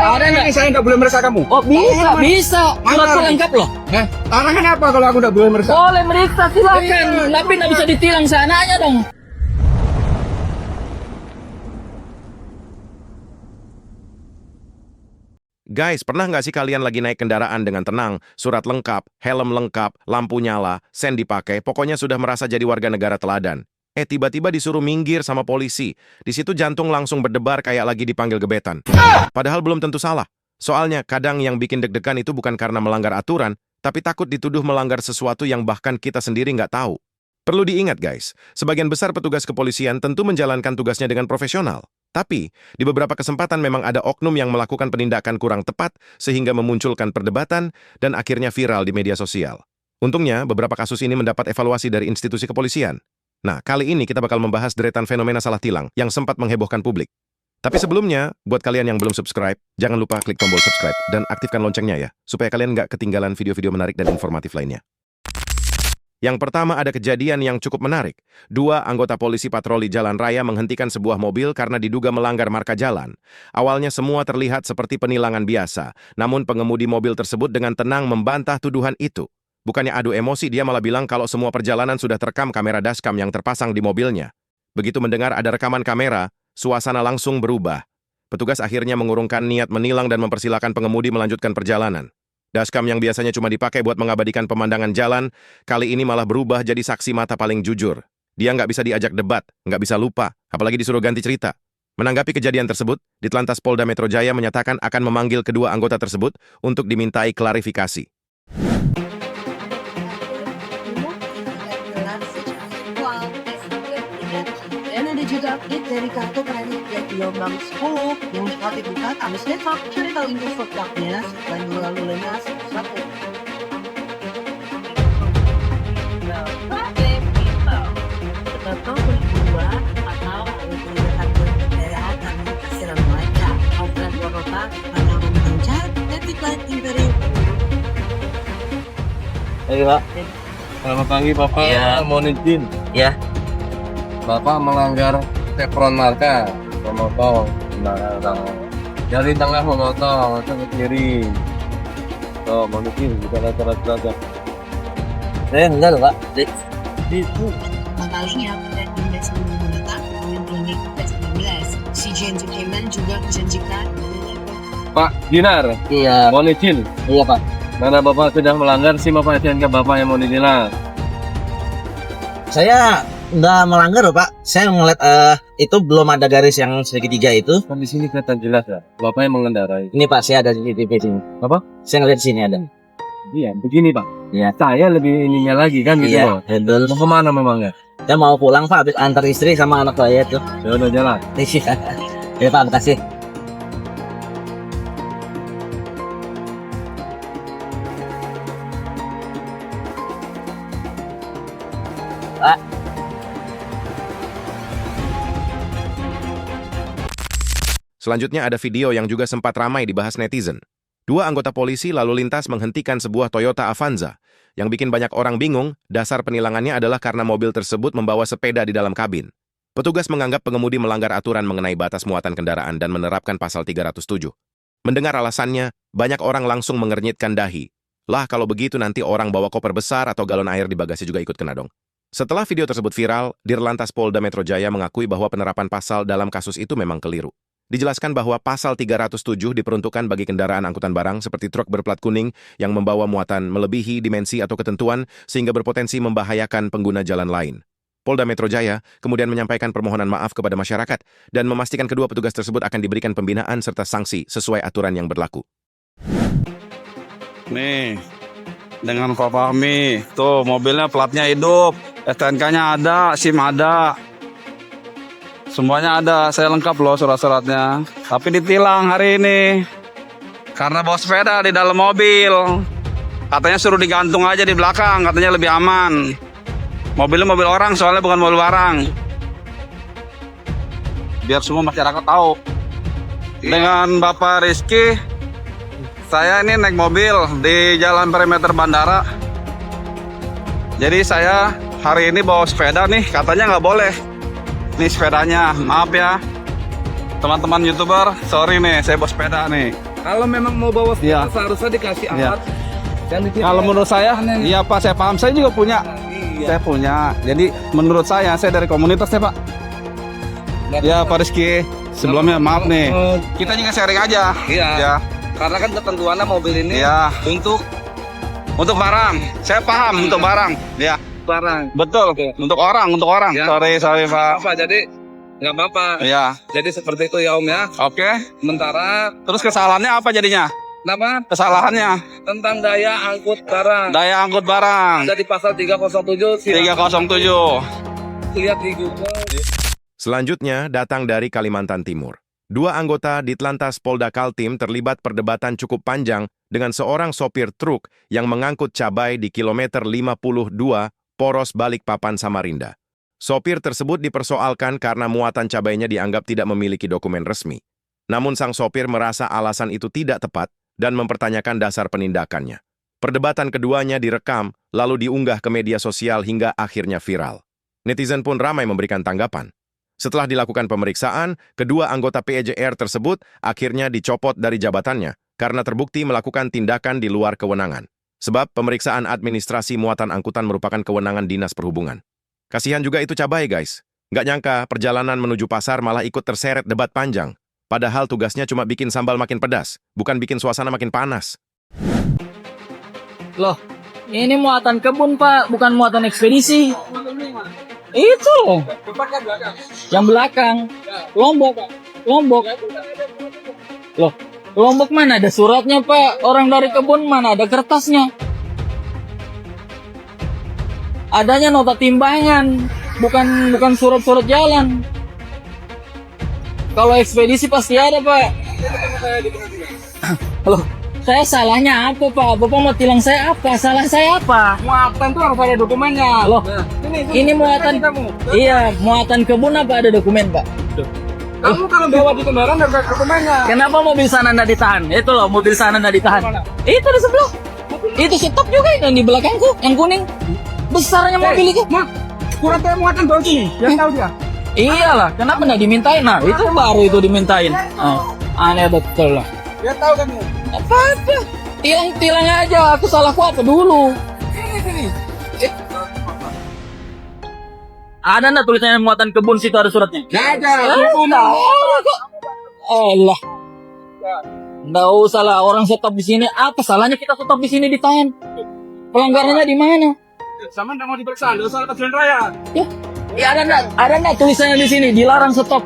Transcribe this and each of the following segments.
Ada nggak? Saya nggak boleh meriksa kamu. Oh bisa. Suratku lengkap loh. Larangan apa kalau aku nggak boleh meriksa? Boleh meriksa silakan. Tapi nggak bisa ditilang sananya dong. Guys, pernah nggak sih kalian lagi naik kendaraan dengan tenang, surat lengkap, helm lengkap, lampu nyala, sen dipakai, pokoknya sudah merasa jadi warga negara teladan. Tiba-tiba disuruh minggir sama polisi. Di situ jantung langsung berdebar kayak lagi dipanggil gebetan. Padahal belum tentu salah. Soalnya kadang yang bikin deg-degan itu bukan karena melanggar aturan, tapi takut dituduh melanggar sesuatu yang bahkan kita sendiri nggak tahu. Perlu diingat guys, sebagian besar petugas kepolisian tentu menjalankan tugasnya dengan profesional. Tapi, di beberapa kesempatan memang ada oknum yang melakukan penindakan kurang tepat sehingga memunculkan perdebatan dan akhirnya viral di media sosial. Untungnya, beberapa kasus ini mendapat evaluasi dari institusi kepolisian. Nah, kali ini kita bakal membahas deretan fenomena salah tilang yang sempat menghebohkan publik. Tapi sebelumnya, buat kalian yang belum subscribe, jangan lupa klik tombol subscribe dan aktifkan loncengnya ya, supaya kalian nggak ketinggalan video-video menarik dan informatif lainnya. Yang pertama ada kejadian yang cukup menarik. 2 anggota polisi patroli jalan raya menghentikan sebuah mobil karena diduga melanggar marka jalan. Awalnya semua terlihat seperti penilangan biasa, namun pengemudi mobil tersebut dengan tenang membantah tuduhan itu. Bukannya adu emosi, dia malah bilang kalau semua perjalanan sudah terekam kamera dashcam yang terpasang di mobilnya. Begitu mendengar ada rekaman kamera, suasana langsung berubah. Petugas akhirnya mengurungkan niat menilang dan mempersilahkan pengemudi melanjutkan perjalanan. Dashcam yang biasanya cuma dipakai buat mengabadikan pemandangan jalan, kali ini malah berubah jadi saksi mata paling jujur. Dia nggak bisa diajak debat, nggak bisa lupa, apalagi disuruh ganti cerita. Menanggapi kejadian tersebut, Ditlantas Polda Metro Jaya menyatakan akan memanggil kedua anggota tersebut untuk dimintai klarifikasi. Dan ada juga update dari kartu kredit gelombang 10 yang telah dibuka Kamis besok. Cari tahu info produknya dan melalui lunas 1. Tetap berdua atau menggunakan kendaraan dan kasiran mereka. Operan Borota, Pandangan Lancar, Detik Light Imperium. Ayo Pak. Selamat pagi Bapak. Iya. Mohon izin. Ya. Bapak melanggar chevron marka memotong dari tengah memotong ke kiri. Oh, mohon izin kita latar-latar. Saya enggak loh Pak. Itu. Kalinya pada Dinas menggunakan klinik COVID-19. CJ Entertainment juga menjanjikan Pak Dinar. Iya. Mohon izin. Iya Pak. Karena Bapak sudah melanggar SIM apa STNK Bapak yang mau ditilang. Saya nggak melanggar loh Pak. Saya ngeliat itu belum ada garis yang segitiga itu. Kan di sini kelihatan jelas ya. Bapak yang mengendarai. Ini Pak, saya ada CCTV sini. Apa? Saya ngeliat sini ada. Iya, begini Pak. Iya. Saya lebih ininya lagi kan gitu. Iya, Pak. betul. Mau kemana memang ya? Saya mau pulang Pak, habis antar istri sama anak saya tuh. Ya udah jalan. Iya. Ya Pak, makasih. Selanjutnya ada video yang juga sempat ramai dibahas netizen. 2 anggota polisi lalu lintas menghentikan sebuah Toyota Avanza. Yang bikin banyak orang bingung, dasar penilangannya adalah karena mobil tersebut membawa sepeda di dalam kabin. Petugas menganggap pengemudi melanggar aturan mengenai batas muatan kendaraan dan menerapkan pasal 307. Mendengar alasannya, banyak orang langsung mengernyitkan dahi. Lah kalau begitu nanti orang bawa koper besar atau galon air di bagasi juga ikut kena dong. Setelah video tersebut viral, Dirlantas Polda Metro Jaya mengakui bahwa penerapan pasal dalam kasus itu memang keliru. Dijelaskan bahwa pasal 307 diperuntukkan bagi kendaraan angkutan barang seperti truk berplat kuning yang membawa muatan melebihi dimensi atau ketentuan sehingga berpotensi membahayakan pengguna jalan lain. Polda Metro Jaya kemudian menyampaikan permohonan maaf kepada masyarakat dan memastikan kedua petugas tersebut akan diberikan pembinaan serta sanksi sesuai aturan yang berlaku. Nih, dengan Pak Fahmi, tuh mobilnya platnya hidup, STNK-nya ada, SIM ada. Semuanya ada, saya lengkap loh surat-suratnya. Tapi ditilang hari ini. Karena bawa sepeda di dalam mobil. Katanya suruh digantung aja di belakang, katanya lebih aman. Mobilnya mobil orang, soalnya bukan mobil barang. Biar semua masyarakat tahu. Dengan Bapak Rizky, saya ini naik mobil di jalan perimeter bandara. Jadi saya hari ini bawa sepeda nih, katanya nggak boleh. Nih sepedanya, maaf ya. teman-teman YouTuber, sorry nih, saya bawa sepeda nih. Kalau memang mau bawa Iya. sepeda seharusnya dikasih Iya. alat. Dan Kalau menurut saya, iya Pak, saya paham. Saya juga punya. Saya punya. Jadi menurut saya dari komunitas ya Pak. Ya Pak Rizky, sebelumnya maaf nih. Kita juga sharing aja. Iya. Ya. Karena kan ketentuannya mobil ini Ya. untuk Untuk barang. Saya paham untuk barang. Ya. barang. Betul. Untuk orang. Ya. Sorry Pak. Apa jadi nggak apa-apa. Ya. Jadi seperti itu ya Om ya. Oke. Sementara Terus kesalahannya apa jadinya? nama Kesalahannya tentang daya angkut barang daya angkut barang. ada di pasal 307. 307. Lihat di Google. Selanjutnya datang dari Kalimantan Timur. Dua anggota Ditlantas Polda Kaltim terlibat perdebatan cukup panjang dengan seorang sopir truk yang mengangkut cabai di kilometer 52 Poros Balikpapan Samarinda. Sopir tersebut dipersoalkan karena muatan cabainya dianggap tidak memiliki dokumen resmi. Namun sang sopir merasa alasan itu tidak tepat dan mempertanyakan dasar penindakannya. Perdebatan keduanya direkam, lalu diunggah ke media sosial hingga akhirnya viral. Netizen pun ramai memberikan tanggapan. Setelah dilakukan pemeriksaan, kedua anggota PJR tersebut akhirnya dicopot dari jabatannya karena terbukti melakukan tindakan di luar kewenangan. Sebab pemeriksaan administrasi muatan angkutan merupakan kewenangan Dinas Perhubungan. Kasihan juga itu cabai, guys. Nggak nyangka perjalanan menuju pasar malah ikut terseret debat panjang. Padahal tugasnya cuma bikin sambal makin pedas, bukan bikin suasana makin panas. Loh, ini muatan kebun, Pak, bukan muatan ekspedisi. Itu loh. Yang belakang. Lombok, Pak. Lombok. Loh, Lombok mana ada suratnya, Pak? Orang dari kebun mana ada kertasnya? Adanya nota timbangan, bukan surat-surat jalan. Kalau ekspedisi pasti ada, Pak. Loh, saya salahnya apa, Pak? Bapak mau tilang saya apa? Salah saya apa? muatan tuh harus ada dokumennya. Loh, ini muatan. Iya, muatan kebun apa ada dokumen, Pak? Kamu kalau bawa di kendaraan harus ada dokumennya. Kenapa mobil sana nggak ditahan? Itu loh, mobil sana nggak ditahan. Itu di sebelah. Itu stop juga yang di belakangku, yang kuning. Besarnya mobil itu. Suratnya muatan bawa sini. Yang tahu dia. Iyalah, kenapa nggak dimintain? Nah, itu baru itu dimintain. Oh, aneh betul lah. Dia tahu kan. Apa-apa? Tilang-tilang aja, aku salahku apa dulu? Ada nggak tulisannya muatan kebun situ ada suratnya? Nggak ada. Allah. Nggak usah lah, orang stop di sini. Apa salahnya kita stop di sini ditahan? Pelanggarannya di mana? Sama nggak mau diperiksa. Nggak usah ke jalan raya. Ya ada nggak tulisannya di sini dilarang stop?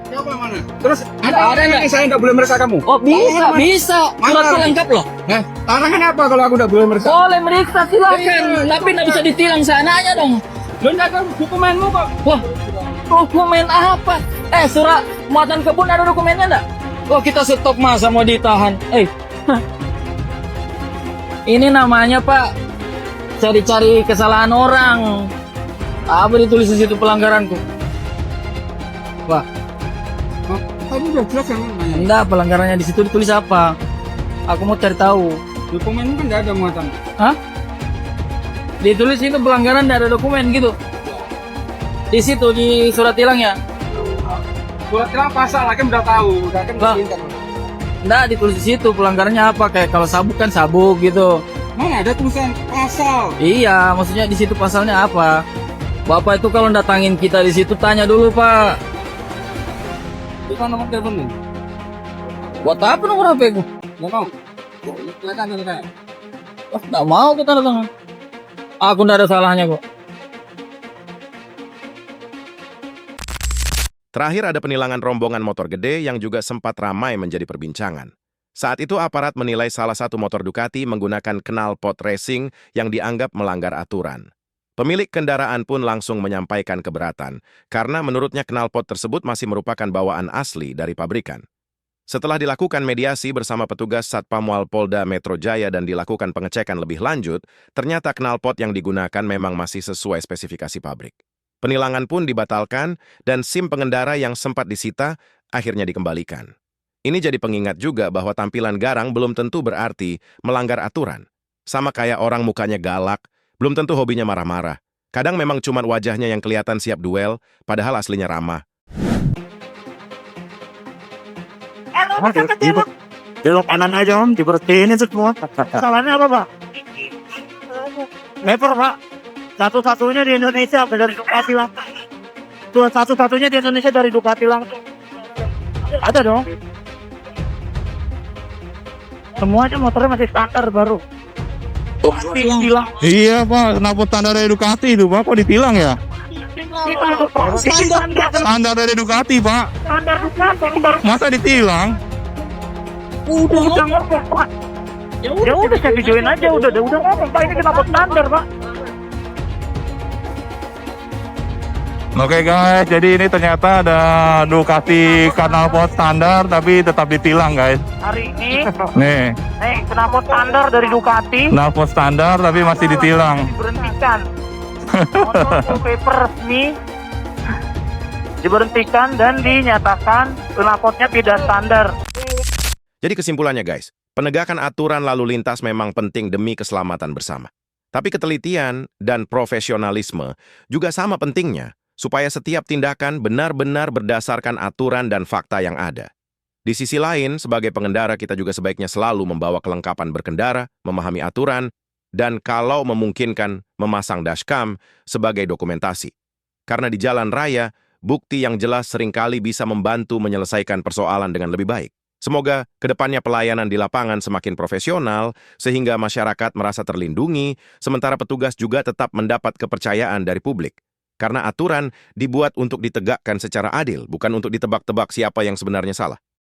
Coba mana? Terus Ada nggak? Saya nggak boleh meriksa kamu. Oh bisa. Suratnya lengkap loh. Larangannya apa kalau aku nggak boleh meriksa? Boleh meriksa silakan, tapi nggak bisa ditilang sananya dong. Lu nggak ada dokumenmu kok. Wah, dokumen apa? Surat muatan kebun ada dokumennya nggak? Oh kita stop masa mau ditahan? Ini namanya Pak cari-cari kesalahan orang. Apa ditulis di situ pelanggaranku? Pak, Tadi udah jelas kan namanya. enggak pelanggarannya di situ ditulis apa? Aku mau cari tahu. Dokumenmu kan nggak ada muatan. Hah? Ditulis itu pelanggaran nggak ada dokumen gitu? Di situ di surat tilangnya? Surat tilang pasal lagi udah tahu. Udah kan Lah. diingat. Nggak ditulis di situ pelanggarannya apa? Kayak kalau sabuk kan sabuk gitu. Mana ada tulisan pasal? Iya, maksudnya di situ pasalnya apa? Bapak itu kalau datangin kita di situ tanya dulu Pak. Itu kan nomor teleponmu. Buat apa nomor HP ku? Nggak mau. Silakan. Oh, nggak mau kita datang. Aku nggak ada salahnya kok. Terakhir ada penilangan rombongan motor gede yang juga sempat ramai menjadi perbincangan. Saat itu aparat menilai salah satu motor Ducati menggunakan knalpot racing yang dianggap melanggar aturan. Pemilik kendaraan pun langsung menyampaikan keberatan karena menurutnya knalpot tersebut masih merupakan bawaan asli dari pabrikan. Setelah dilakukan mediasi bersama petugas Satpamwal Polda Metro Jaya dan dilakukan pengecekan lebih lanjut, ternyata knalpot yang digunakan memang masih sesuai spesifikasi pabrik. Penilangan pun dibatalkan dan SIM pengendara yang sempat disita akhirnya dikembalikan. Ini jadi pengingat juga bahwa tampilan garang belum tentu berarti melanggar aturan. Sama kayak orang mukanya galak, belum tentu hobinya marah-marah. Kadang memang cuma wajahnya yang kelihatan siap duel, padahal aslinya ramah. Belok kanan aja om, dibersihin itu semua. Salahnya apa pak? Leper pak. Satu-satunya di Indonesia dari Ducati lah. Tuh satu-satunya di Indonesia dari Ducati langsung. Ada dong. Semuanya motornya masih standar baru. Ditilang. Iya pak, kenapa standar dari Ducati itu pak? Kok ditilang ya? Standar dari Ducati pak. Standar Ducati. Masa ditilang? Udah ngomong pak. Ya udah saya videoin aja udah ngomong pak, ini kenapa standar pak? Oke guys, jadi ini ternyata ada Ducati knalpot standar tapi tetap ditilang guys. Hari ini Nih, kenapa standar dari Ducati knalpot standar tapi masih ditilang. diberhentikan. Motor full paper resmi diberhentikan dan dinyatakan knalpotnya tidak standar. Jadi kesimpulannya guys, penegakan aturan lalu lintas memang penting demi keselamatan bersama. Tapi ketelitian dan profesionalisme juga sama pentingnya, supaya setiap tindakan benar-benar berdasarkan aturan dan fakta yang ada. Di sisi lain, sebagai pengendara kita juga sebaiknya selalu membawa kelengkapan berkendara, memahami aturan, dan kalau memungkinkan memasang dashcam sebagai dokumentasi. Karena di jalan raya, bukti yang jelas seringkali bisa membantu menyelesaikan persoalan dengan lebih baik. Semoga kedepannya pelayanan di lapangan semakin profesional, sehingga masyarakat merasa terlindungi, sementara petugas juga tetap mendapat kepercayaan dari publik. Karena aturan dibuat untuk ditegakkan secara adil, bukan untuk ditebak-tebak siapa yang sebenarnya salah.